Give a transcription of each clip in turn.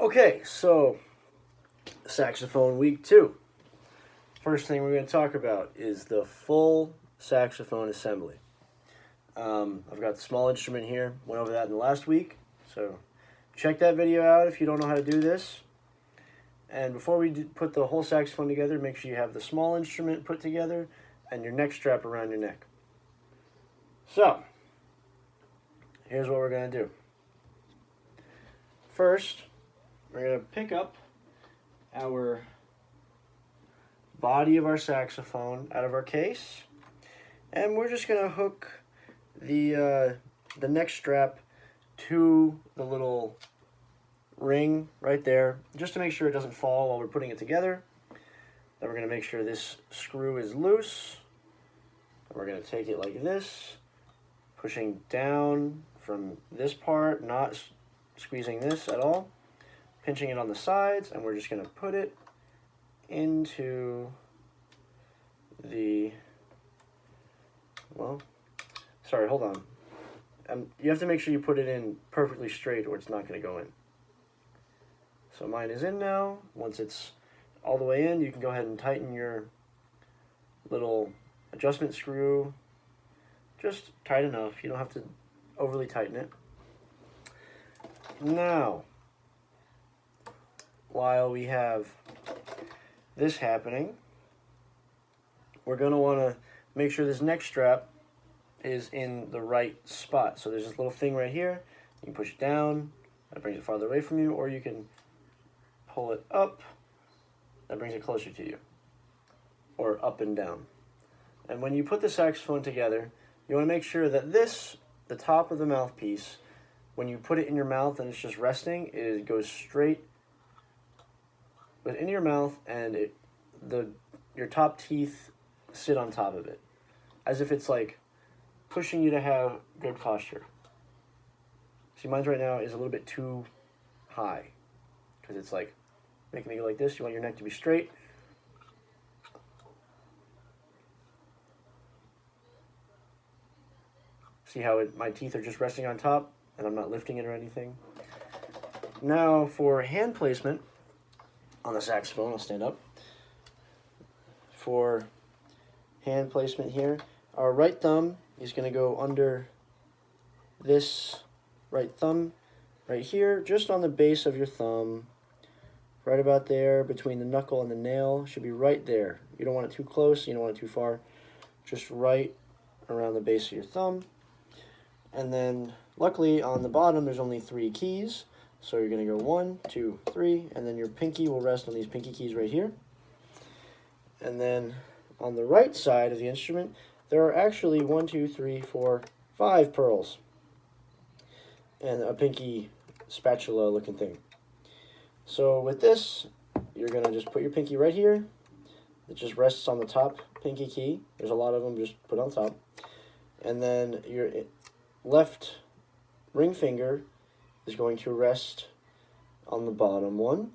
Okay, so saxophone week 2. First thing we're going to talk about is the full saxophone assembly. I've got the small instrument here, went over that in the last week, so check that video out if you don't know how to do this. And before we put the whole saxophone together, make sure you have the small instrument put together and your neck strap around your neck. So, here's what we're going to do. First, we're going to pick up our body of our saxophone out of our case, and we're just going to hook the neck strap to the little ring right there, just to make sure it doesn't fall while we're putting it together. Then we're going to make sure this screw is loose. And we're going to take it like this, pushing down from this part, not squeezing this at all, pinching it on the sides, and we're just going to put it into the, well, sorry, hold on. You have to make sure you put it in perfectly straight or it's not going to go in. So mine is in now. Once it's all the way in, you can go ahead and tighten your little adjustment screw. Just tight enough. You don't have to overly tighten it. Now, while we have this happening, we're going to want to make sure this neck strap is in the right spot. So there's this little thing right here. You can push it down. That brings it farther away from you, or you can pull it up. That brings it closer to you, or up and down. And when you put the saxophone together, you want to make sure that the top of the mouthpiece, when you put it in your mouth and it's just resting, it goes straight within your mouth, and your top teeth sit on top of it, as if it's like pushing you to have good posture. See, mine right now is a little bit too high, because it's like making me go like this. You want your neck to be straight. See how my teeth are just resting on top, and I'm not lifting it or anything. Now for hand placement on the saxophone, I'll stand up. For hand placement here, our right thumb is going to go under this right thumb right here, just on the base of your thumb, right about there between the knuckle and the nail. Should be right there. You don't want it too close, you don't want it too far, just right around the base of your thumb. And then luckily on the bottom there's only 3 keys, so you're going to go 1, 2, 3, and then your pinky will rest on these pinky keys right here. And then on the right side of the instrument, there are actually 1, 2, 3, 4, 5 pearls and a pinky spatula looking thing. So with this, you're going to just put your pinky right here. It just rests on the top pinky key. There's a lot of them, just put on top. And then your left ring finger is going to rest on the bottom one.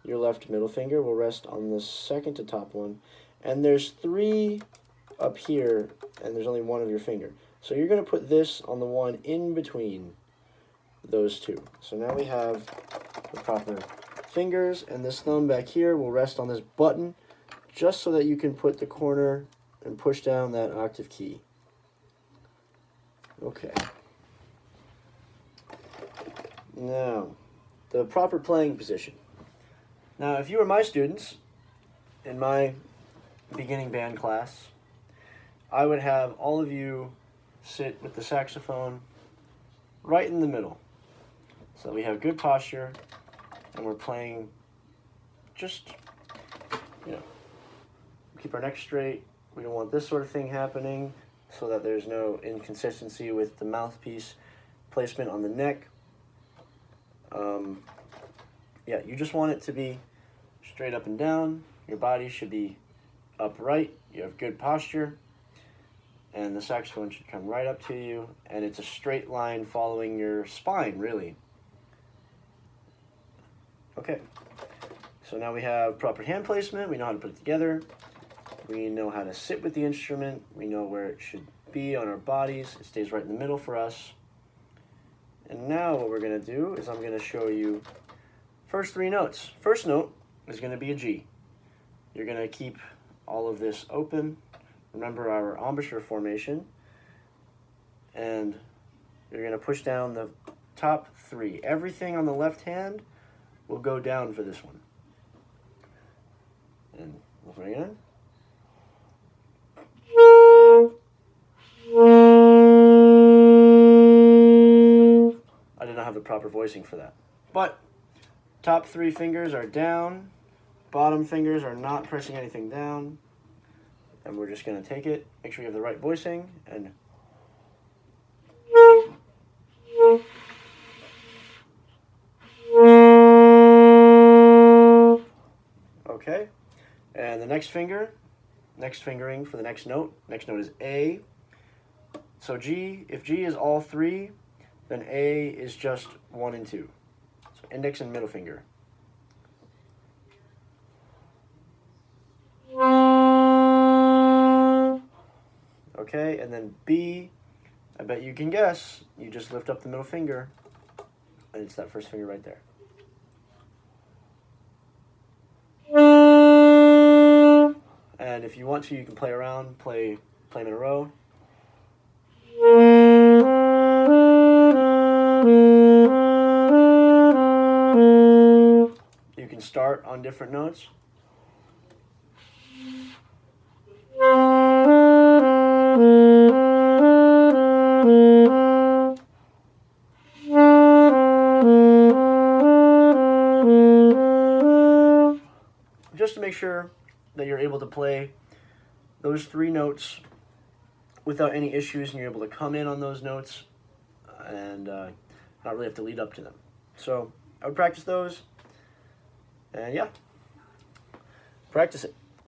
Your left middle finger will rest on the second to top one. And there's 3 up here, and there's only 1 of your finger. So you're going to put this on the one in between those 2. So now we have the proper fingers, and this thumb back here will rest on this button, just so that you can put the corner and push down that octave key. Okay. Now, the proper playing position. Now, if you were my students in my beginning band class, I would have all of you sit with the saxophone right in the middle. So we have good posture, and we're playing just, keep our neck straight. We don't want this sort of thing happening, so that there's no inconsistency with the mouthpiece placement on the neck. You just want it to be straight up and down. Your body should be upright. You have good posture, and the saxophone should come right up to you, and it's a straight line following your spine, really. Okay, so now we have proper hand placement. We know how to put it together. We know how to sit with the instrument. We know where it should be on our bodies. It stays right in the middle for us. And now what we're going to do is I'm going to show you first three notes. First note is going to be a G. You're going to keep all of this open. Remember our embouchure formation. And you're going to push down the top three. Everything on the left hand will go down for this one. And we'll bring it in. I did not have the proper voicing for that. But top three fingers are down. Bottom fingers are not pressing anything down. And we're just going to take it. Make sure you have the right voicing. And okay. And the next finger, next fingering for the next note. Next note is A. So G, if G is all three, then A is just 1 and 2. So index and middle finger. Okay, and then B, I bet you can guess, you just lift up the middle finger, and it's that first finger right there. And if you want to, you can play around, play them in a row. You can start on different notes. Just to make sure that you're able to play those three notes without any issues, and you're able to come in on those notes and not really have to lead up to them. So I would practice those, and yeah, practice it.